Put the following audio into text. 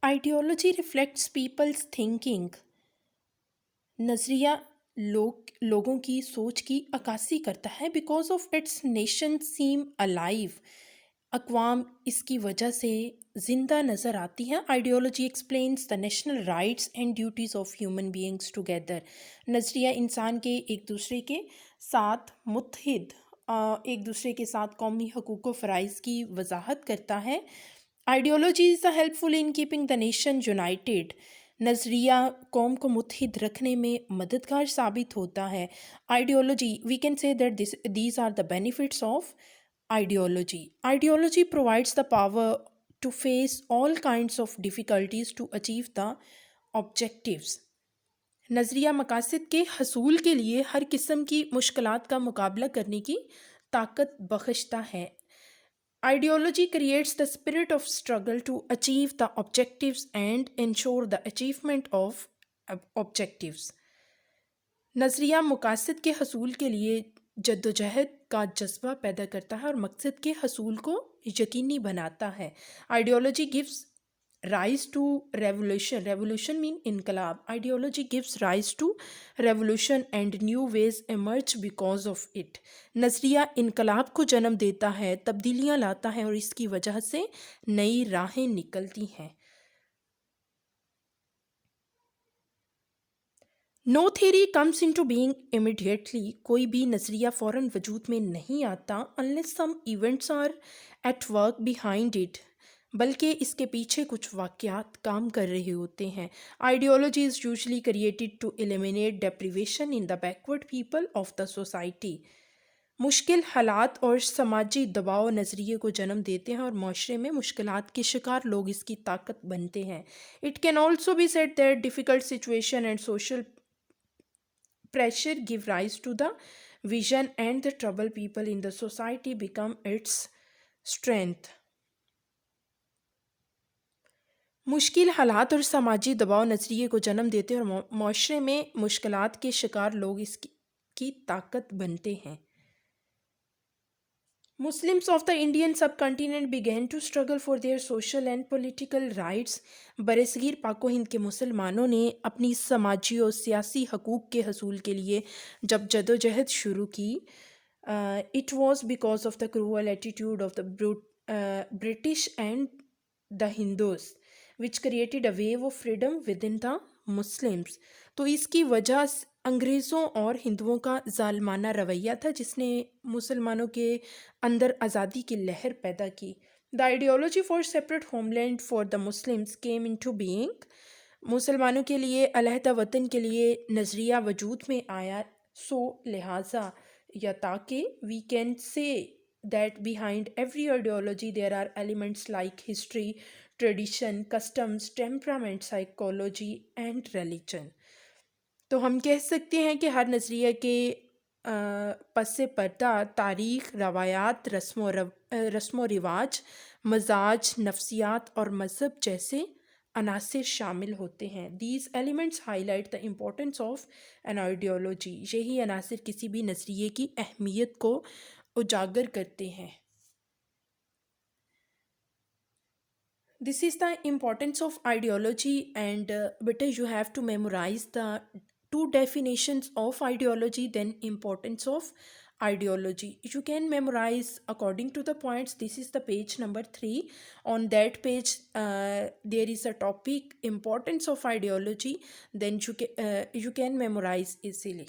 Ideology reflects peoples thinking. नज़रिया लोगों की सोच की अक्कासी करता है। Because of its nation seem alive, अक़वाम इसकी वजह से ज़िंदा नज़र आती हैं। Ideology explains the national rights and duties of human beings together. नज़रिया इंसान के एक दूसरे के साथ मुत्तहिद, एक दूसरे के साथ कौमी हकूक़ व फ़राइज़ की वजाहत करता है। Ideology is helpful in keeping the nation United. नज़रिया कौम को मुत्तहिद रखने में मददगार साबित होता है। Ideology, we can say that these are the benefits of ideology. Ideology provides the power to face all kinds of difficulties to achieve the objectives. नज़रिया मकासद के हसूल के लिए हर किस्म की मुश्किलात का मुकाबला करने की ताकत बख्शता है। Ideology creates the spirit of struggle to achieve the objectives and ensure the achievement of objectives. नज़रिया मकासद के हसूल के लिए जद्दोजहद का जज्बा पैदा करता है और मकसद के हसूल को यकीनी बनाता है। Ideology gives rise to revolution. Revolution mean इनकलाब। Ideology gives rise to revolution and new ways emerge because of it. नज़रिया इनकलाब को जन्म देता है, तब्दीलियाँ लाता है और इसकी वजह से नई राहें निकलती हैं। No theory comes into being immediately. कोई भी नज़रिया फ़ौरन वजूद में नहीं आता unless some events are at work behind it, बल्कि इसके पीछे कुछ वाक़यात काम कर रहे होते हैं। Ideology is usually created to eliminate deprivation in the backward people of the society. मुश्किल हालात और समाजी दबाव नज़रिए को जन्म देते हैं और माशरे में मुश्किलात के शिकार लोग इसकी ताकत बनते हैं। It can also be said that difficult situation and social pressure give rise to the vision and the troubled people in the society become its strength. मुश्किल हालात और समाजी दबाव नज़रिए को जन्म देते हैं और माशरे में मुश्किलात के शिकार लोग इसकी ताकत बनते हैं। Muslims of the Indian subcontinent began to struggle for their social and political rights. बरसगीर पाको हिंद के मुसलमानों ने अपनी समाजी और सियासी हकूक़ के हसूल के लिए जब जदोजहद शुरू की, it was because of the cruel attitude of the British and the Hindus, which created a wave of freedom within the Muslims. तो इसकी वजह अंग्रेज़ों और हिंदुओं का ज़ालमाना रवैया था जिसने मुसलमानों के अंदर आज़ादी की लहर पैदा की। The ideology for separate homeland for the Muslims came into being. मुसलमानों के लिए अलहदा वतन के लिए नज़रिया वजूद में आया। सो लिहाजा या ताकि we can say that behind every ideology there are elements like history, tradition, customs, temperament, psychology and religion. तो हम कह सकते हैं कि हर नज़रिए के पस पर्दा तारीख़, रवायात, रस्म व रिवाज, मजाज, नफ्सियात और मज़हब जैसे अनासिर शामिल होते हैं। These elements highlight the importance of an ideology. यही अनासिर किसी भी नज़रिए की अहमियत को उजागर करते हैं। This is the importance of ideology, and beta you have to memorize the two definitions of ideology, then importance of ideology. You can memorize according to the points. This is the page number 3. On that page there is a topic importance of ideology, then you can memorize easily.